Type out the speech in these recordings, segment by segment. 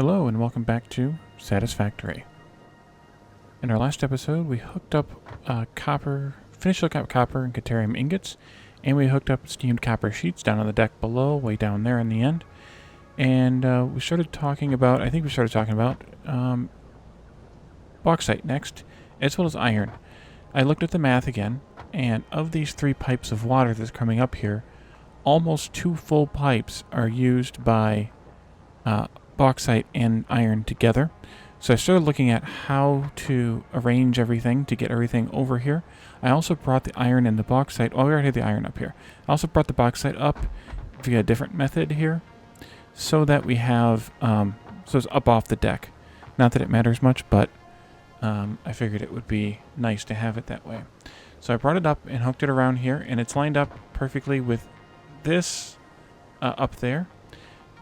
Hello and welcome back to Satisfactory. In our last episode, we hooked up finished hooking up copper and caterium ingots, and we hooked up steamed copper sheets down on the deck below, way down there in the end. And we started talking about, bauxite next, as well as iron. I looked at the math again, and of these 3 pipes of water that's coming up here, almost 2 full pipes are used by bauxite and iron together. So I started looking at how to arrange everything to get everything over here. I also brought the iron and the bauxite. Oh, we already had the iron up here. I also brought the bauxite up via a different method here, so that we have so it's up off the deck. Not that it matters much, but I figured it would be nice to have it that way. So I brought it up and hooked it around here, and it's lined up perfectly with this up there.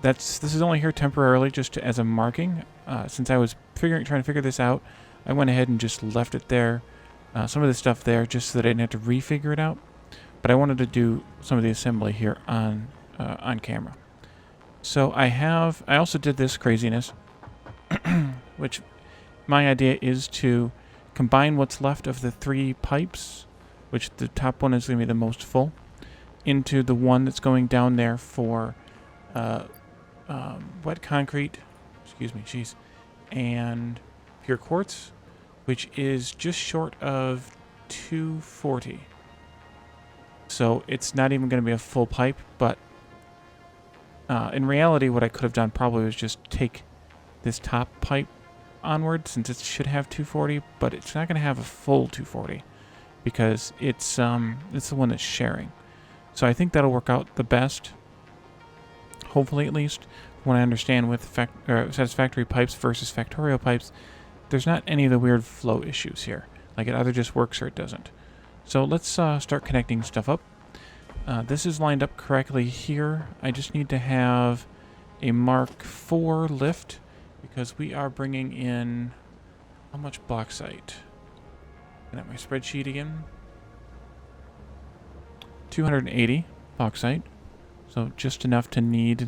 This is only here temporarily, just as a marking. Since I was trying to figure this out, I went ahead and just left it there, some of the stuff there, just so that I didn't have to refigure it out. But I wanted to do some of the assembly here on camera. So I also did this craziness, which my idea is to combine what's left of the 3 pipes, which the top one is going to be the most full, into the one that's going down there for wet concrete, and pure quartz, which is just short of 240. So it's not even going to be a full pipe, but in reality what I could have done probably was just take this top pipe onward, since it should have 240, but it's not going to have a full 240 because it's the one that's sharing. So I think that'll work out the best, hopefully at least. When I understand with Satisfactory pipes versus Factorio pipes, there's not any of the weird flow issues here. Like, it either just works or it doesn't. So let's start connecting stuff up. This is lined up correctly here. I just need to have a Mark IV lift, because we are bringing in how much bauxite? Looking at my spreadsheet again. 280 bauxite. So just enough to need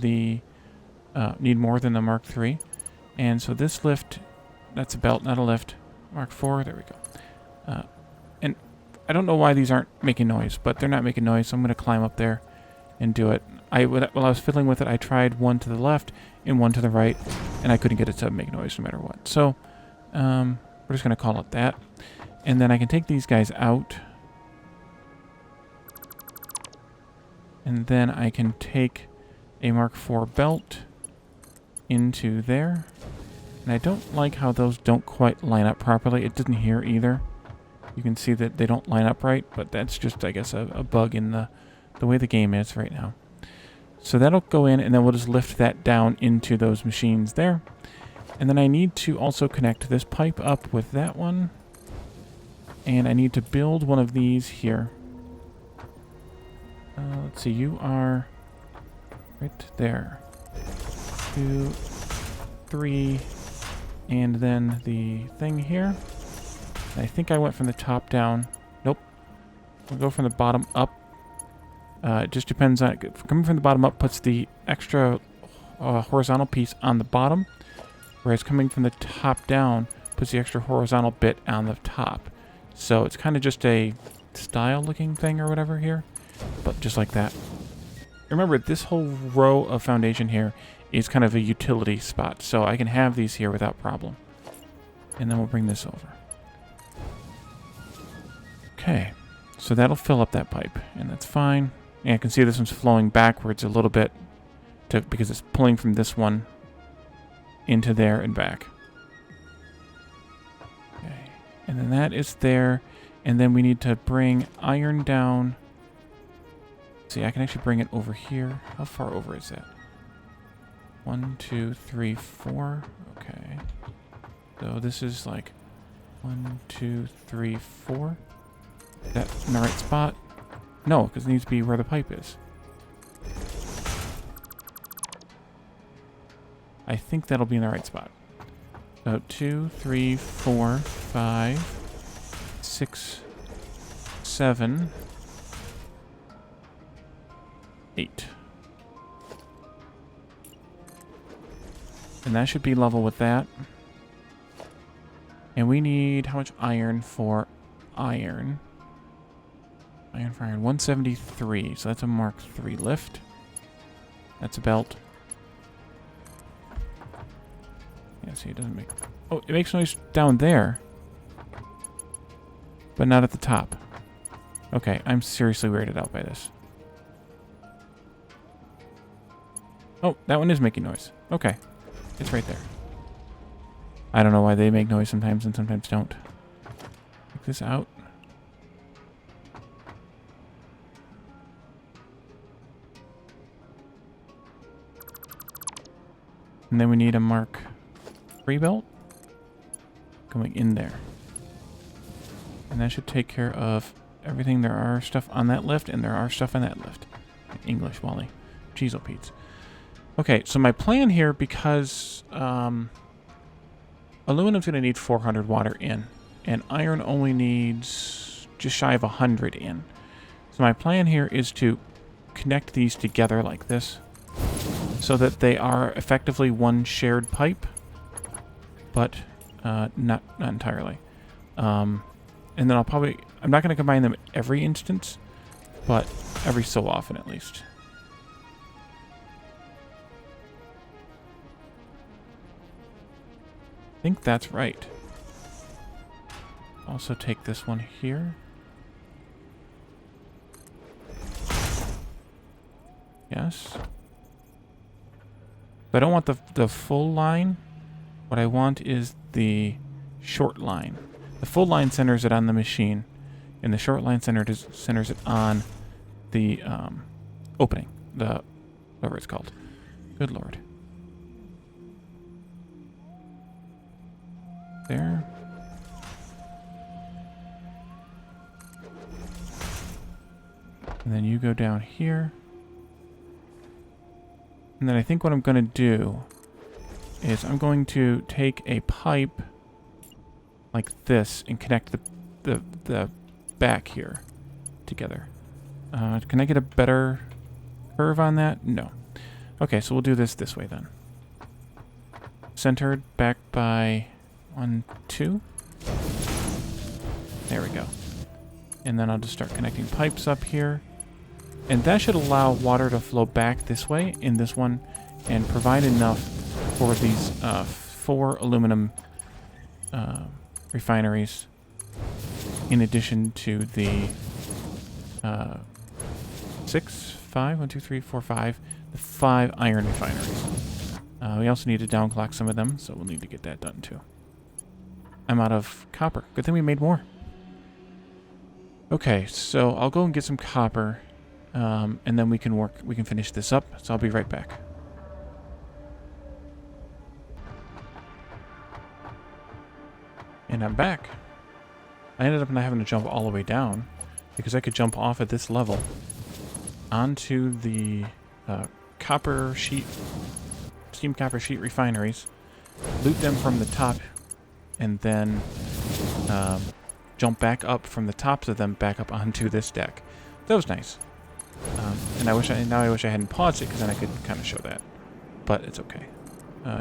more than the Mark III. And so this lift, that's a belt, not a lift. Mark IV, there we go. And I don't know why these aren't making noise, but they're not making noise, so I'm going to climb up there and do it. While I was fiddling with it, I tried one to the left and one to the right, and I couldn't get it to make noise no matter what. So we're just going to call it that. And then I can take these guys out. And then I can take a Mark IV belt into there. And I don't like how those don't quite line up properly. It didn't here either. You can see that they don't line up right, but that's just, I guess, a bug in the way the game is right now. So that'll go in, and then we'll just lift that down into those machines there. And then I need to also connect this pipe up with that one. And I need to build one of these here. Let's see, you are right there. 2, 3, and then the thing here. I think I went from the top down. Nope. We'll go from the bottom up. It just depends on... Coming from the bottom up puts the extra horizontal piece on the bottom, whereas coming from the top down puts the extra horizontal bit on the top. So it's kind of just a style-looking thing or whatever here, but just like that. Remember, this whole row of foundation here is kind of a utility spot, so I can have these here without problem. And then we'll bring this over. Okay, so that'll fill up that pipe, and that's fine. And I can see this one's flowing backwards a little bit because it's pulling from this one into there and back. Okay, and then that is there, and then we need to bring iron down. See, I can actually bring it over here. How far over is that? 1, 2, 3, 4. Okay. So this is like 1, 2, 3, 4. Is that in the right spot? No, because it needs to be where the pipe is. I think that'll be in the right spot. So 2, 3, 4, 5, 6, 7, 8. And that should be level with that. And we need how much iron for iron? Iron for iron. 173. So that's a Mark III lift. That's a belt. Yeah, see, it doesn't make... Oh, it makes noise down there. But not at the top. Okay, I'm seriously weirded out by this. Oh, that one is making noise. Okay. It's right there. I don't know why they make noise sometimes and sometimes don't. Take this out. And then we need a Mark III belt going in there. And that should take care of everything. There are stuff on that lift, and there are stuff on that lift. English, Wally. Cheezo Pete's. Okay, so my plan here, because aluminum's going to need 400 water in, and iron only needs just shy of 100 in. So my plan here is to connect these together like this, so that they are effectively one shared pipe, but not entirely. And then I'm not going to combine them every instance, but every so often at least. I think that's right. Also take this one here. Yes. I don't want the full line. What I want is the short line. The full line centers it on the machine, and the short line centers it on the opening, whatever it's called. Good lord. There. And then you go down here. And then I think what I'm going to do is I'm going to take a pipe like this and connect the back here together. Can I get a better curve on that? No. Okay, so we'll do this way then. Centered back by 1, 2. There we go. And then I'll just start connecting pipes up here. And that should allow water to flow back this way in this one and provide enough for these 4 aluminum refineries, in addition to the 6, 5, 1, 2, 3, 4, 5, the 5 iron refineries. We also need to downclock some of them, so we'll need to get that done too. I'm out of copper. Good thing we made more. Okay, so I'll go and get some copper. And then we can finish this up, so I'll be right back. And I'm back. I ended up not having to jump all the way down, because I could jump off at this level onto the steam copper sheet refineries, loot them from the top, and then jump back up from the tops of them back up onto this deck. That was nice. And I wish I hadn't paused it, because then I could kind of show that. But it's okay.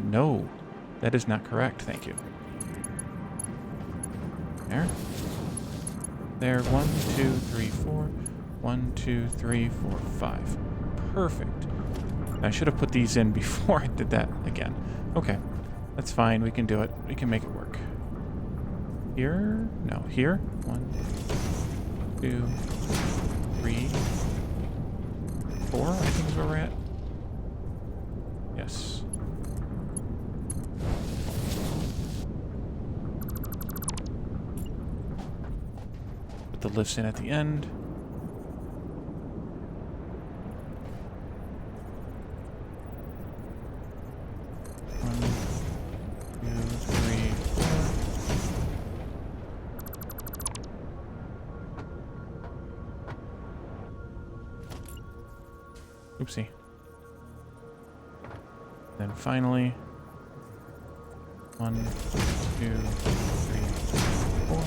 No, that is not correct. Thank you. There. There. 1, 2, 3, 4. 1, 2, 3, 4, 5. Perfect. I should have put these in before I did that again. Okay. That's fine. We can do it. We can make it work. Here? No. Here? 1, 2, 3, 4, I think is where we're at. Yes. Put the lifts in at the end. One, 2, 3, 4. Oopsie. Then finally, 1, 2, 3, 4.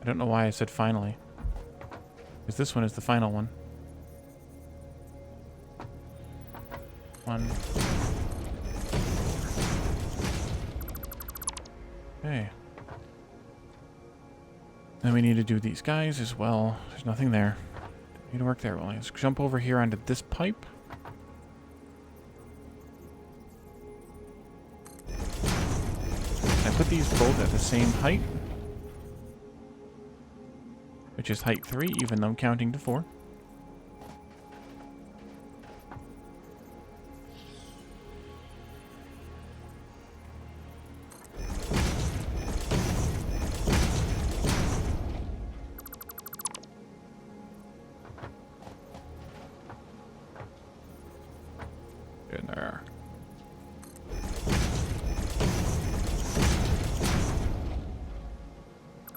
I don't know why I said finally, because this one is the final one. one. Okay. Then we need to do these guys as well. There's nothing there. Need to work there. Well, let's jump over here onto this pipe. I put these both at the same height, which is height 3, even though I'm counting to 4. In there.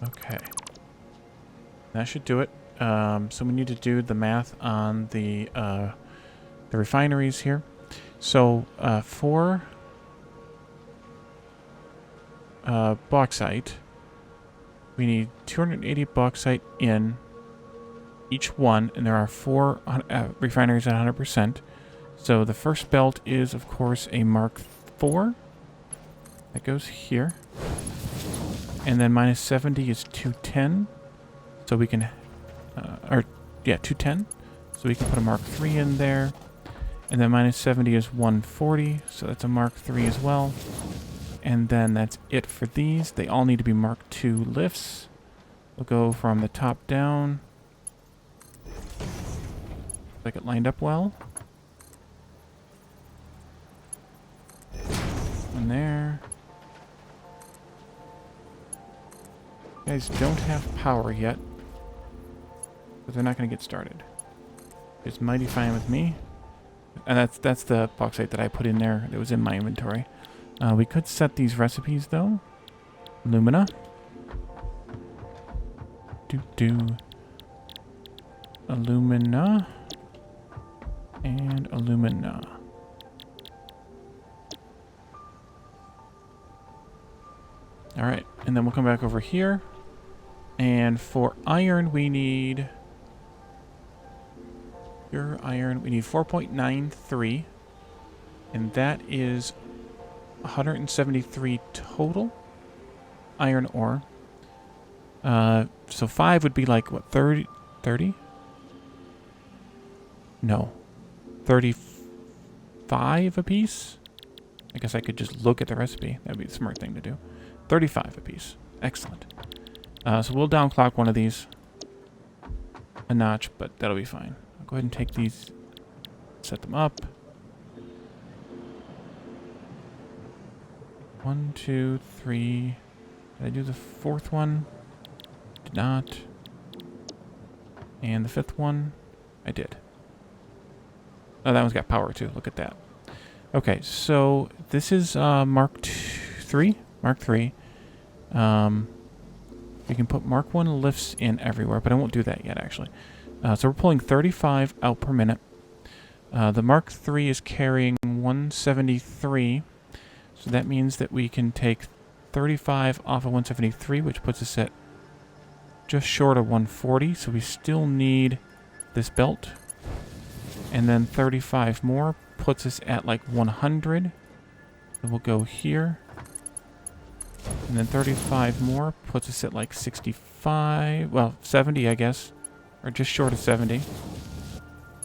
Okay. That should do it. So we need to do the math on the refineries here. So for bauxite, we need 280 bauxite in each one, and there are 4 refineries at 100%. So the first belt is, of course, a Mark IV. That goes here. And then minus 70 is 210. So we can... 210. So we can put a Mark III in there. And then minus 70 is 140. So that's a Mark III as well. And then that's it for these. They all need to be Mark II lifts. We'll go from the top down. Like it lined up well. And there. You guys don't have power yet, but they're not going to get started. It's mighty fine with me. And that's the bauxite that I put in there that was in my inventory. We could set these recipes though. Alumina. Alumina. And alumina. Alright, and then we'll come back over here. And for iron, we need... Pure iron, we need 4.93. And that is 173 total iron ore. So 5 would be like, what, 30? 30? No. 35 a piece? I guess I could just look at the recipe. That would be the smart thing to do. 35 a piece. Excellent. So we'll downclock one of these a notch, but that'll be fine. I'll go ahead and take these, set them up. 1, 2, 3. Did I do the 4th one? Did not. And the 5th one? I did. Oh, that one's got power too. Look at that. Okay, so this is Mark III. Mark III. We can put Mark 1 lifts in everywhere, but I won't do that yet, actually. So we're pulling 35 out per minute. The Mark III is carrying 173, so that means that we can take 35 off of 173, which puts us at just short of 140, so we still need this belt. And then 35 more puts us at like 100. And we'll go here. And then 35 more puts us at like 65, well, 70, I guess. Or just short of 70.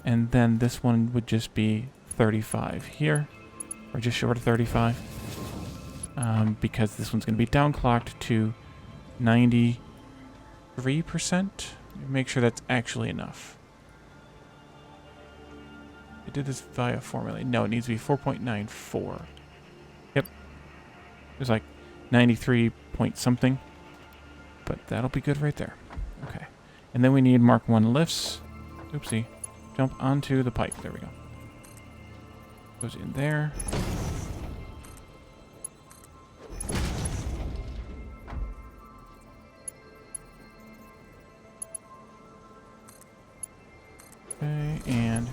And then this one would just be 35 here. Or just short of 35. Because this one's going to be downclocked to 93%. Make sure that's actually enough. I did this via formula. No, it needs to be 4.94. Yep. There's like 93 point something. But that'll be good right there. Okay. And then we need Mark 1 lifts. Oopsie. Jump onto the pipe. There we go. Goes in there. Okay, and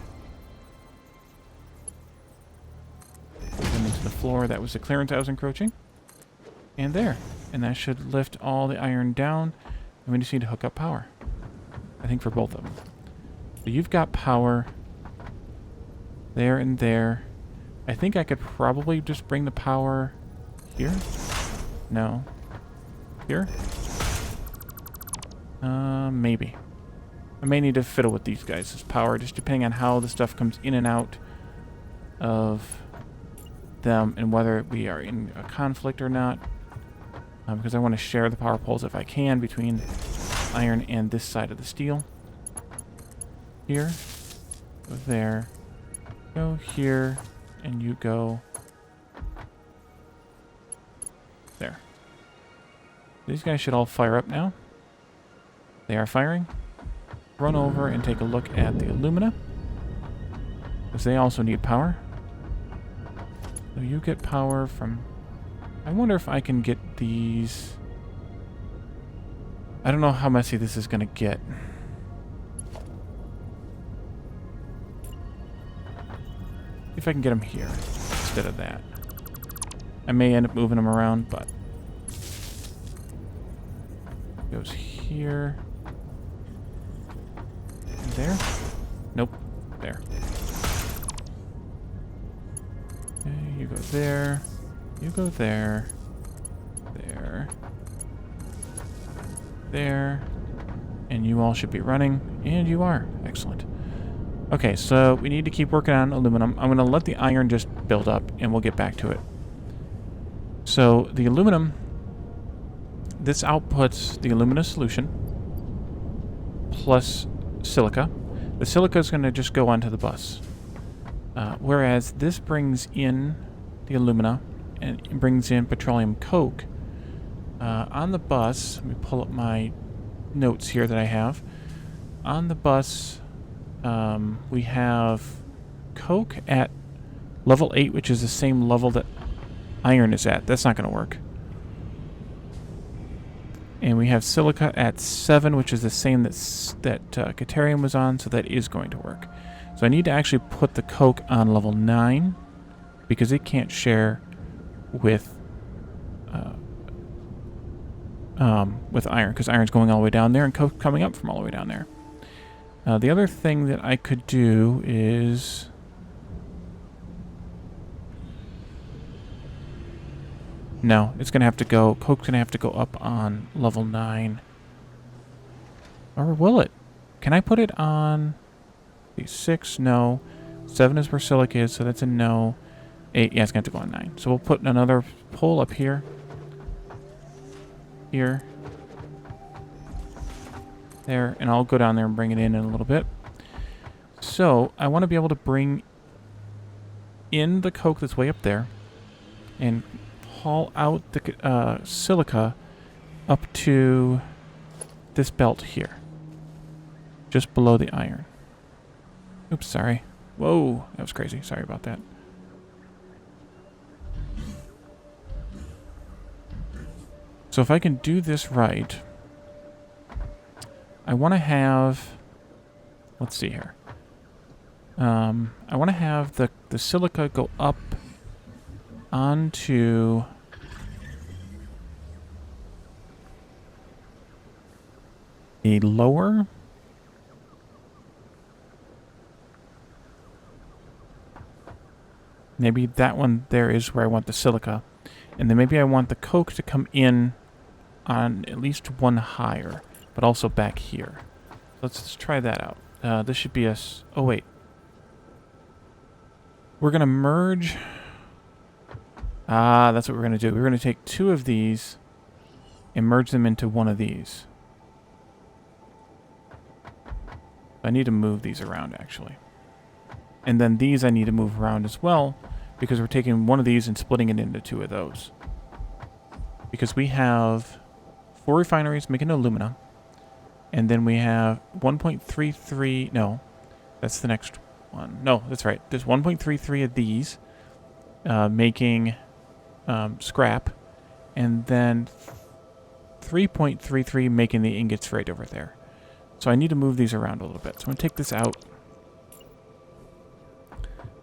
then into the floor. That was the clearance I was encroaching. And there. And that should lift all the iron down. And we just need to hook up power. I think for both of them. So you've got power there and there. I think I could probably just bring the power here. No. Here? Maybe. I may need to fiddle with these guys' power, just depending on how the stuff comes in and out of them and whether we are in a conflict or not. Because I want to share the power poles if I can between iron and this side of the steel. Here. Go there. Go here. And you go there. These guys should all fire up now. They are firing. Run over and take a look at the alumina, because they also need power. So you get power from... I wonder if I can get these... I don't know how messy this is going to get. If I can get them here instead of that. I may end up moving them around, but... Goes here. And there. Nope. There. Okay, you go there. You go there. There. There. And you all should be running. And you are. Excellent. Okay, so we need to keep working on aluminum. I'm going to let the iron just build up, and we'll get back to it. So the aluminum, this outputs the alumina solution plus silica. The silica is going to just go onto the bus. Whereas this brings in the alumina and it brings in petroleum coke. On the bus, let me pull up my notes here that I have. On the bus... we have coke at level 8, which is the same level that iron is at. That's not going to work. And we have silica at 7, which is the same that Caterium was on, so that is going to work. So I need to actually put the coke on level 9, because it can't share with iron, because iron's going all the way down there, and coke coming up from all the way down there. The other thing that I could do is... No, it's going to have to go... Coke's going to have to go up on level 9. Or will it? Can I put it on... 6? No. 7 is where silica is, so that's a no. 8, yeah, it's going to have to go on 9. So we'll put another pole up here. Here. There, and I'll go down there and bring it in a little bit. So, I want to be able to bring in the coke that's way up there and haul out the silica up to this belt here. Just below the iron. Oops, sorry. Whoa, that was crazy. Sorry about that. So if I can do this right... I want to have... Let's see here. I want to have the silica go up onto... a lower... Maybe that one there is where I want the silica. And then maybe I want the coke to come in on at least one higher. But also back here. Let's try that out. This should be us. Oh, wait. We're going to merge. Ah, that's what we're going to do. We're going to take 2 of these and merge them into one of these. I need to move these around, actually. And then these I need to move around as well, because we're taking one of these and splitting it into 2 of those. Because we have 4 refineries making alumina. And then we have 1.33... No, that's the next one. No, that's right. There's 1.33 of these making scrap. And then 3.33 making the ingots right over there. So I need to move these around a little bit. So I'm going to take this out.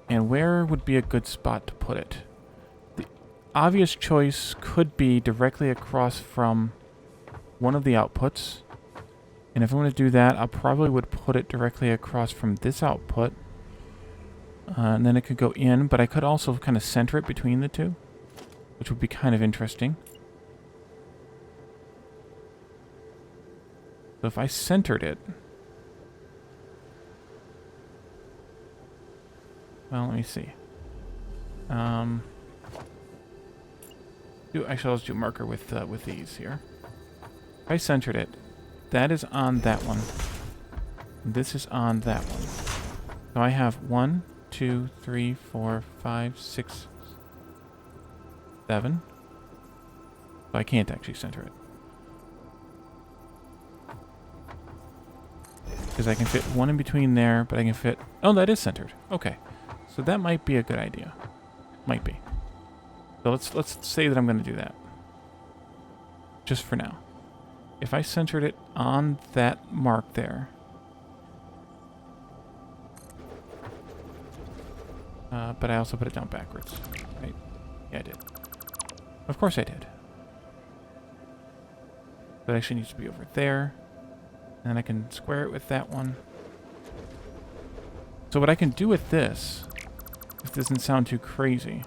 And where would be a good spot to put it? The obvious choice could be directly across from one of the outputs. And if I want to do that, I probably would put it directly across from this output. And then it could go in, but I could also kind of center it between the two, which would be kind of interesting. So if I centered it... Well, let me see. Actually, let's do a marker with these here. If I centered it, that is on that one. And this is on that one. So I have 1, 2, 3, 4, 5, 6, 7. So I can't actually center it. Because I can fit one in between there, but I can fit... Oh, that is centered. Okay. So that might be a good idea. Might be. So let's say that I'm going to do that. Just for now. If I centered it on that mark there... but I also put it down backwards. Right? Yeah, I did. Of course I did. That actually needs to be over there. And then I can square it with that one. So what I can do with this, if this doesn't sound too crazy,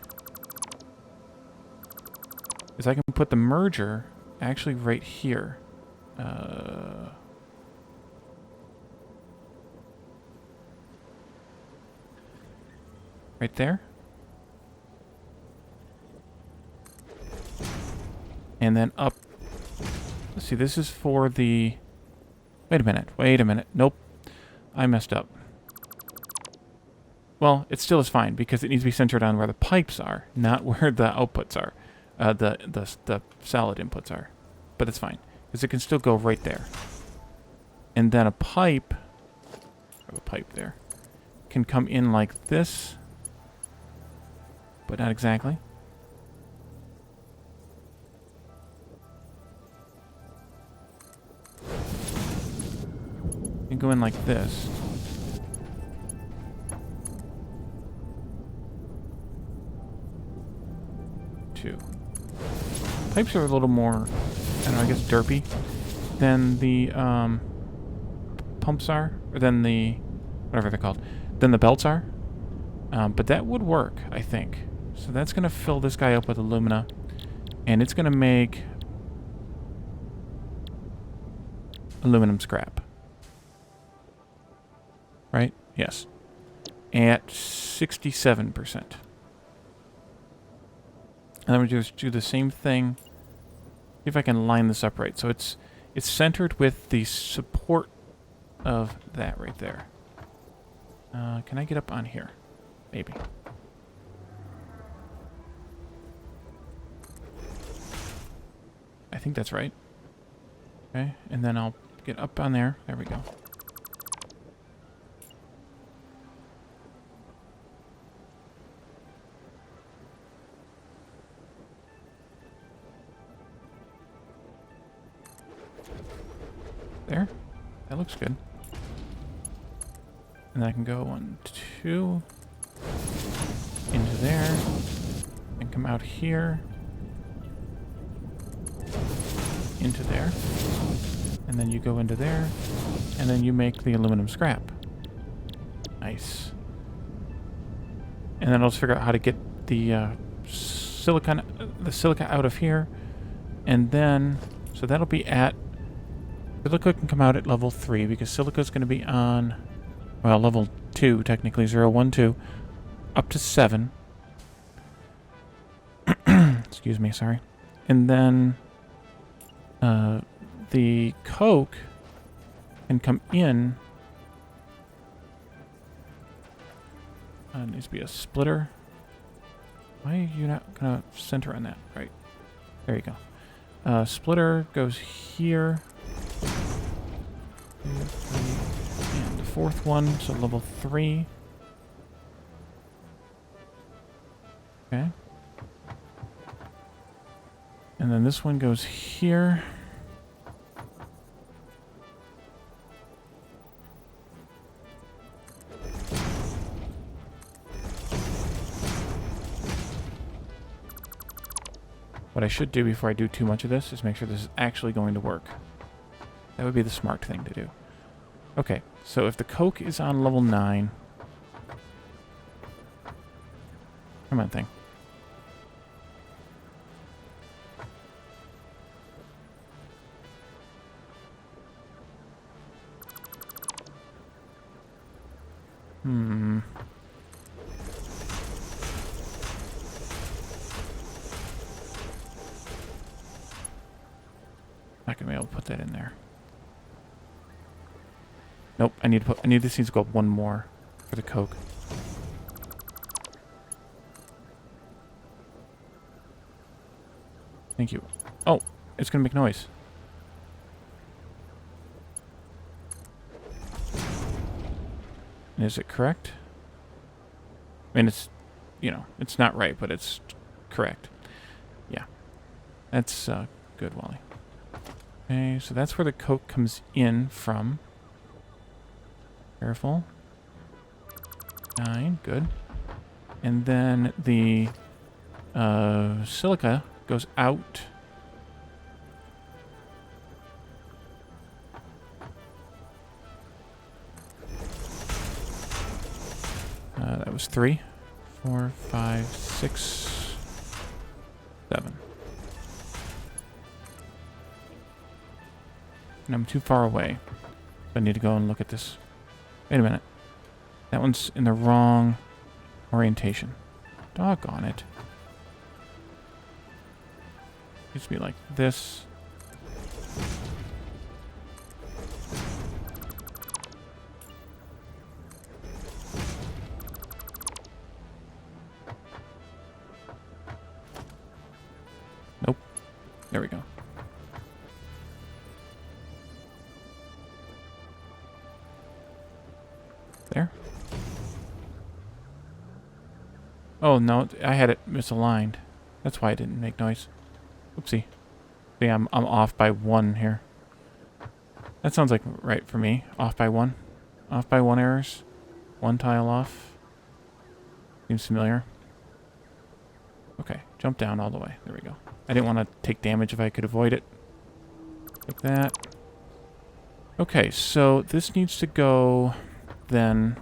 is I can put the merger actually right here. Right there. And then up. Let's see, this is for the... Wait a minute. Nope. I messed up. Well, it still is fine, because it needs to be centered on where the pipes are, not where the outputs are. The solid inputs are. But it's fine, because it can still go right there. And then a pipe there, can come in like this, but not exactly. And go in like this. Two. Pipes are a little more, I don't know, I guess derpy than the pumps are, or than the, whatever they're called, than the belts are. But that would work, I think. So that's going to fill this guy up with alumina, and it's going to make aluminum scrap. Right? Yes. At 67%. And I'm going to just do the same thing. See if I can line this up right. So it's centered with the support of that right there. Can I get up on here? Maybe. I think that's right. Okay, and then I'll get up on there. There we go. There. That looks good. And then I can go 1, 2 into there and come out here into there, and then you go into there, and then you make the aluminum scrap. Nice. And then I'll just figure out how to get the silica out of here, and then so that'll be at silica can come out at level 3 because silica is going to be on, well, level 2 technically, 0, 1, 2, up to 7. Excuse me, sorry. And then the coke can come in. It needs to be a splitter. Why are you not going to center on that? Right. There you go. Splitter goes here. 2, 3, and the fourth one, so level 3. Okay. And then this one goes here. What I should do before I do too much of this is make sure this is actually going to work. That would be the smart thing to do. Okay, so if the coke is on level 9, Come on, thing. Not gonna be able to put that in there. Nope, I need this needs to go up one more for the coke. Thank you. Oh, it's gonna make noise. Is it correct? I mean, it's, you know, it's not right, but it's correct. Yeah. That's good, Wally. Okay, so that's where the coke comes in from. Careful. 9, good. And then the silica goes out. That was 3, 4, 5, 6, 7. And I'm too far away. So I need to go and look at this. Wait a minute. That one's in the wrong orientation. Doggone it. It used to be like this. Nope. There we go. There. Oh, no, I had it misaligned. That's why it didn't make noise. Oopsie. See, I'm off by 1 here. That sounds like right for me. Off by 1. Off by 1 errors. 1 tile off. Seems familiar. Okay, jump down all the way. There we go. I didn't want to take damage if I could avoid it. Like that. Okay, so this needs to go then...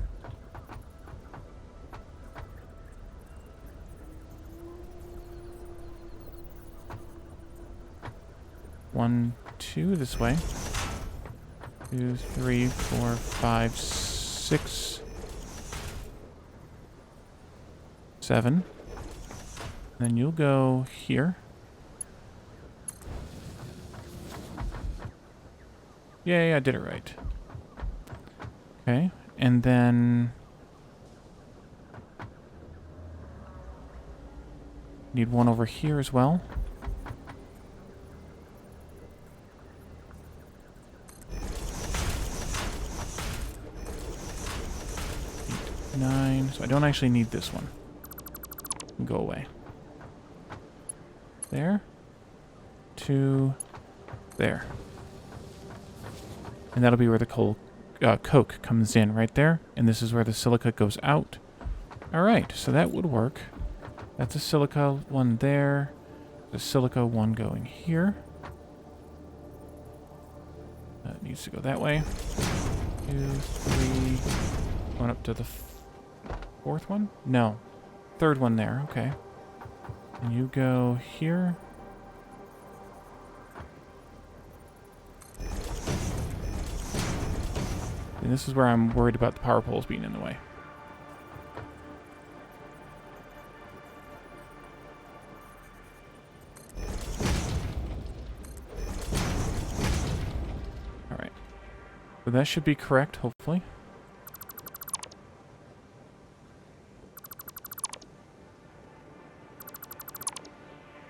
One, 2 this way. 2, 3, 4, 5, 6, 7. Then you'll go here. Yay, I did it right. Okay, and then need one over here as well. 9, so I don't actually need this one. Go away. There. 2. There. And that'll be where the coke comes in, right there. And this is where the silica goes out. Alright, so that would work. That's a silica one there. The silica one going here. That needs to go that way. 2, 3. Going up to the 4th one? No. 3rd one there, okay. And you go here. And this is where I'm worried about the power poles being in the way. Alright. So that should be correct, hopefully.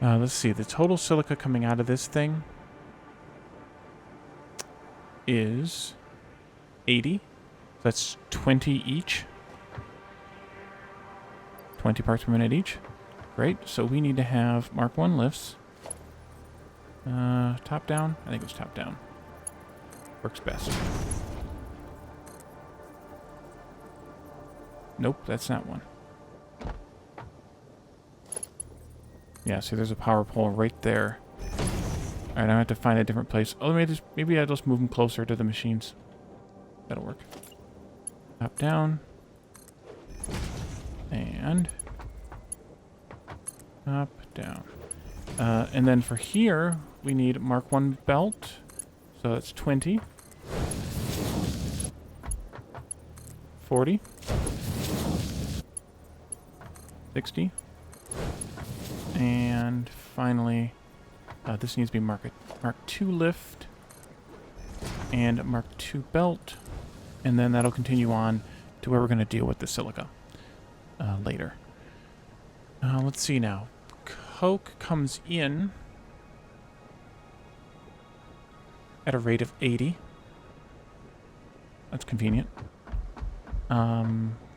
Let's see, the total silica coming out of this thing is 80. That's 20 each. 20 parts per minute each. Great, so we need to have Mark 1 lifts. Top down? I think it was top down. Works best. Nope, that's not one. Yeah, see, there's a power pole right there. Alright, I have to find a different place. Oh, maybe I'll just move them closer to the machines. That'll work. Up, down. And Up, down. And then for here, we need Mark 1 belt. So that's 20. 40. 60. And finally, this needs to be Mark 2 lift. And Mark 2 belt. And then that'll continue on to where we're going to deal with the silica later. Let's see now. Coke comes in at a rate of 80. That's convenient.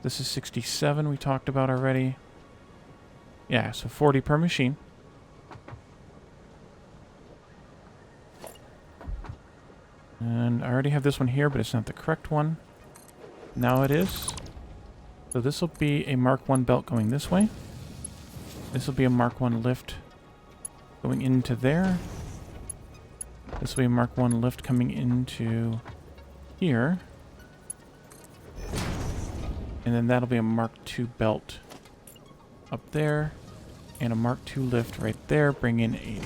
This is 67 we talked about already. Yeah, so 40 per machine. And I already have this one here, but it's not the correct one. Now it is. So this will be a Mark 1 belt going this way. This will be a Mark 1 lift going into there. This will be a Mark 1 lift coming into here. And then that'll be a Mark 2 belt up there. And a Mark 2 lift right there, bring in 80 in.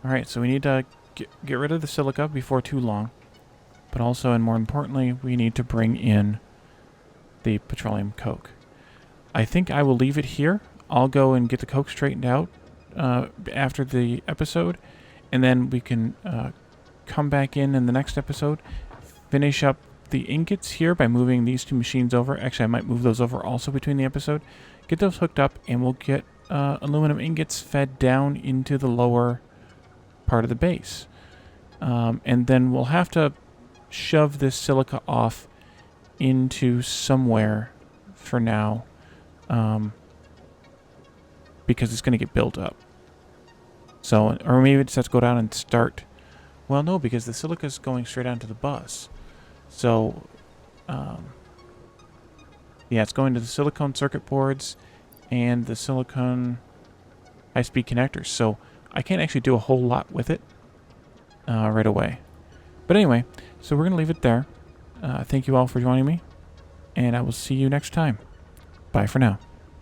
Alright, so we need to get rid of the silica before too long. But also, and more importantly, we need to bring in the petroleum coke. I think I will leave it here. I'll go and get the coke straightened out after the episode. And then we can come back in the next episode, finish up the ingots here by moving these two machines over. Actually, I might move those over also between the episode. Get those hooked up, and we'll get aluminum ingots fed down into the lower part of the base. And then we'll have to shove this silica off into somewhere for now, because it's going to get built up. So, or maybe it just has to go down and start. Well, no, because the silica is going straight onto the bus. So, yeah, it's going to the silicone circuit boards and the silicone high-speed connectors. So I can't actually do a whole lot with it right away. But anyway, so we're going to leave it there. Thank you all for joining me, and I will see you next time. Bye for now.